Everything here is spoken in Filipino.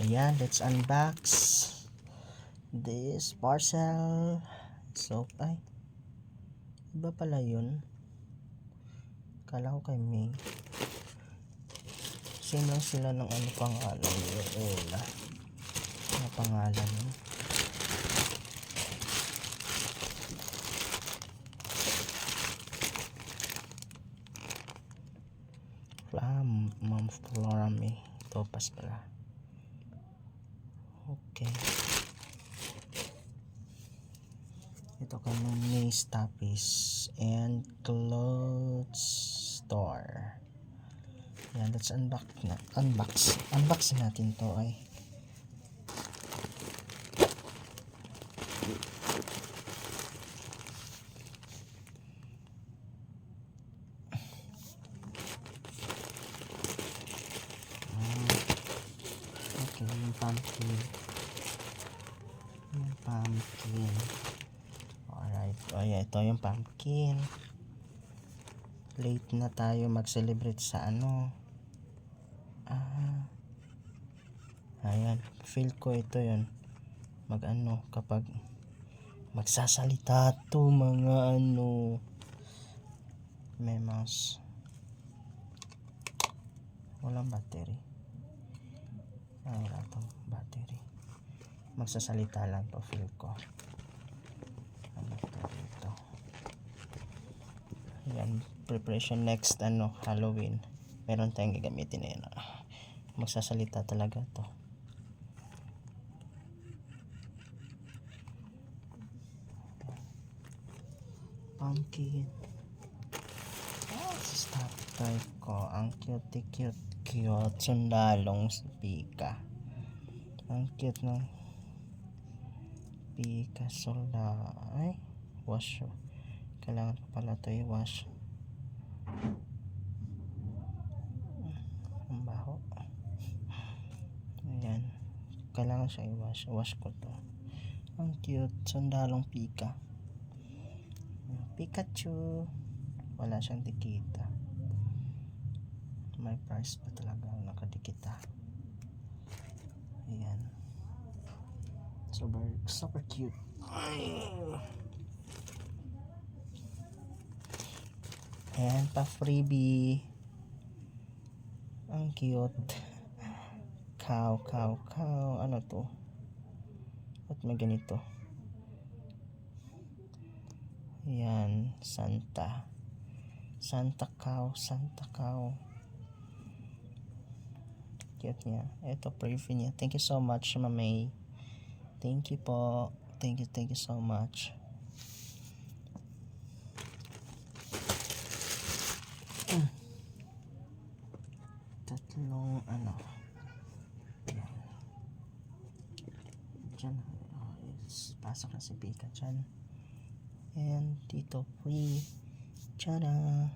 Ayan, let's unbox this parcel. So, ay, iba pala yun. Kala ko kay May. Same lang sila ng ano pangalan. Lola. Ano pangalan yun? Ma'am Florame. Topas pala. Okay. Ito kay May's Tapis and Clothes Store. Yan, let's unbox natin to ay. Okay, yung pumpkin. Alright, oh yeah, ito yung pumpkin. Late na tayo mag-celebrate sa ano. Ayan, feel ko ito yun. Mag-ano, kapag magsasalita to mga ano. May mouse. Walang battery. Wala tong battery. Magsasalita lang to, feel ko. Ano to dito? Ayan, preparation next ano, Halloween. Meron tayong gagamitin na yun. Magsasalita talaga to. Pumpkin. Stop toy ko. Ang cute. Sundalong pika. Ang cute ng pika sunda. Ay, wash. Kailangan ko pala ito i-wash. Ang baho. Ayan. Kailangan siya i-wash. Wash ko to. Ang cute. Sundalong pika. Pikachu. Wala siyang dikita. May price pa talaga ang nakadikita. Ayan. Super cute. Ayan pa freebie. Ang cute. Cow. Ano to? Ba't may ganito? Ayan. Santa cow. Cute niya. Ito preview niya. Thank you so much, Mamay. Thank you po. Thank you so much. Tatlong ano. Diyan. Pasok na si Pika dyan. And dito free. Tara.